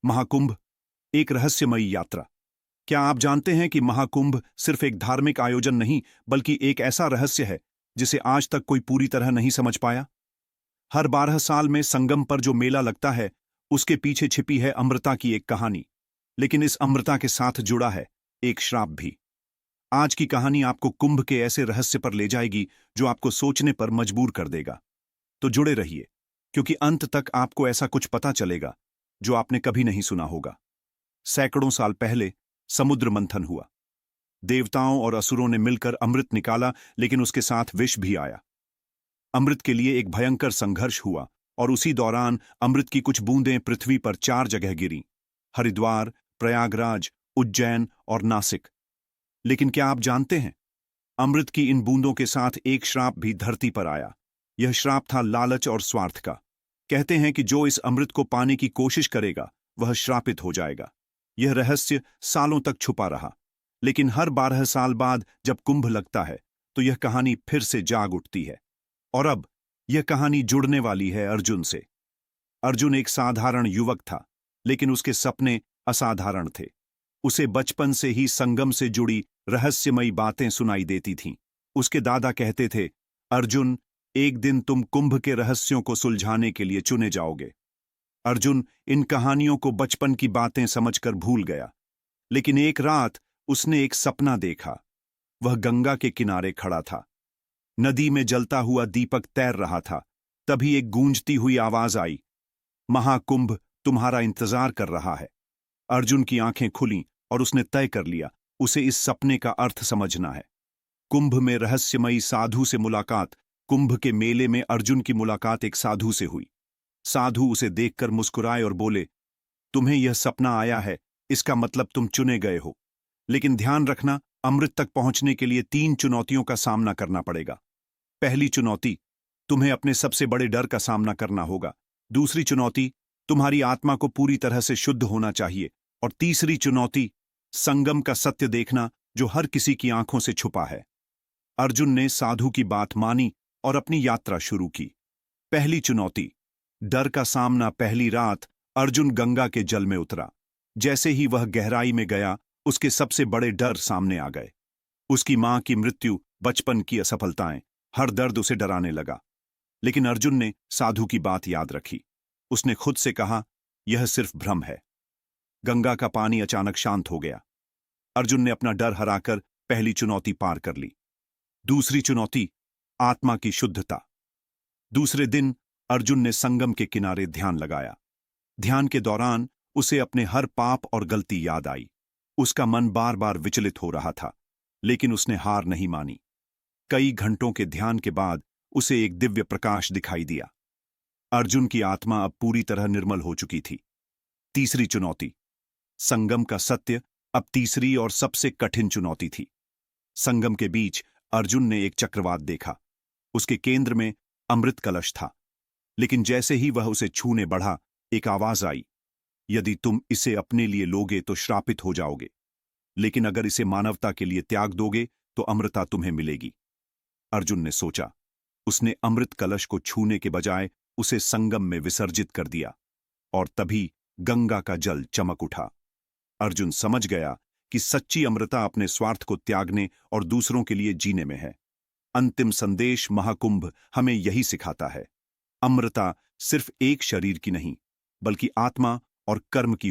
महाकुंभ, एक रहस्यमयी यात्रा। क्या आप जानते हैं कि महाकुंभ सिर्फ एक धार्मिक आयोजन नहीं, बल्कि एक ऐसा रहस्य है जिसे आज तक कोई पूरी तरह नहीं समझ पाया? हर 12 साल में संगम पर जो मेला लगता है, उसके पीछे छिपी है अमृता की एक कहानी। लेकिन इस अमृता के साथ जुड़ा है एक श्राप भी। आज की कहानी आपको कुंभ के ऐसे रहस्य पर ले जाएगी जो आपको सोचने पर मजबूर कर देगा। तो जुड़े रहिए, क्योंकि अंत तक आपको ऐसा कुछ पता चलेगा जो आपने कभी नहीं सुना होगा। सैकड़ों साल पहले समुद्र मंथन हुआ। देवताओं और असुरों ने मिलकर अमृत निकाला, लेकिन उसके साथ विष भी आया। अमृत के लिए एक भयंकर संघर्ष हुआ, और उसी दौरान अमृत की कुछ बूंदें पृथ्वी पर 4 जगह गिरीं: हरिद्वार, प्रयागराज, उज्जैन और नासिक। लेकिन क्या आप जानते हैं, अमृत की इन बूंदों के साथ एक श्राप भी धरती पर आया। यह श्राप था लालच और स्वार्थ का। कहते हैं कि जो इस अमृत को पाने की कोशिश करेगा, वह श्रापित हो जाएगा। यह रहस्य सालों तक छुपा रहा, लेकिन हर 12 साल बाद जब कुंभ लगता है, तो यह कहानी फिर से जाग उठती है। और अब यह कहानी जुड़ने वाली है अर्जुन से। अर्जुन एक साधारण युवक था, लेकिन उसके सपने असाधारण थे। उसे बचपन से ही संगम से जुड़ी रहस्यमयी बातें सुनाई देती थीं। उसके दादा कहते थे, अर्जुन, एक दिन तुम कुंभ के रहस्यों को सुलझाने के लिए चुने जाओगे। अर्जुन इन कहानियों को बचपन की बातें समझकर भूल गया। लेकिन एक रात उसने एक सपना देखा। वह गंगा के किनारे खड़ा था। नदी में जलता हुआ दीपक तैर रहा था। तभी एक गूंजती हुई आवाज आई, महाकुंभ तुम्हारा इंतजार कर रहा है। अर्जुन की आंखें खुलीं और उसने तय कर लिया, उसे इस सपने का अर्थ समझना है। कुंभ में रहस्यमयी साधु से मुलाकात। कुंभ के मेले में अर्जुन की मुलाकात एक साधु से हुई। साधु उसे देखकर मुस्कुराए और बोले, तुम्हें यह सपना आया है, इसका मतलब तुम चुने गए हो। लेकिन ध्यान रखना, अमृत तक पहुंचने के लिए 3 चुनौतियों का सामना करना पड़ेगा। पहली चुनौती, तुम्हें अपने सबसे बड़े डर का सामना करना होगा। दूसरी चुनौती, तुम्हारी आत्मा को पूरी तरह से शुद्ध होना चाहिए। और तीसरी चुनौती, संगम का सत्य देखना जो हर किसी की आंखों से छुपा है। अर्जुन ने साधु की बात मानी और अपनी यात्रा शुरू की। पहली चुनौती, डर का सामना। पहली रात अर्जुन गंगा के जल में उतरा। जैसे ही वह गहराई में गया, उसके सबसे बड़े डर सामने आ गए। उसकी मां की मृत्यु, बचपन की असफलताएं, हर दर्द उसे डराने लगा। लेकिन अर्जुन ने साधु की बात याद रखी। उसने खुद से कहा, यह सिर्फ भ्रम है। गंगा का पानी अचानक शांत हो गया। अर्जुन ने अपना डर हराकर पहली चुनौती पार कर ली। दूसरी चुनौती, आत्मा की शुद्धता। दूसरे दिन अर्जुन ने संगम के किनारे ध्यान लगाया। ध्यान के दौरान उसे अपने हर पाप और गलती याद आई। उसका मन बार बार विचलित हो रहा था, लेकिन उसने हार नहीं मानी। कई घंटों के ध्यान के बाद उसे एक दिव्य प्रकाश दिखाई दिया। अर्जुन की आत्मा अब पूरी तरह निर्मल हो चुकी थी। तीसरी चुनौती, संगम का सत्य, अब तीसरी और सबसे कठिन चुनौती थी। संगम के बीच अर्जुन ने एक चक्रवात देखा। उसके केंद्र में अमृत कलश था। लेकिन जैसे ही वह उसे छूने बढ़ा, एक आवाज आई, यदि तुम इसे अपने लिए लोगे तो श्रापित हो जाओगे, लेकिन अगर इसे मानवता के लिए त्याग दोगे तो अमृता तुम्हें मिलेगी। अर्जुन ने सोचा। उसने अमृत कलश को छूने के बजाय उसे संगम में विसर्जित कर दिया, और तभी गंगा का जल चमक उठा। अर्जुन समझ गया कि सच्ची अमृता अपने स्वार्थ को त्यागने और दूसरों के लिए जीने में है। अंतिम संदेश महाकुंभ हमें यही सिखाता है, अमृता सिर्फ एक शरीर की नहीं, बल्कि आत्मा और कर्म की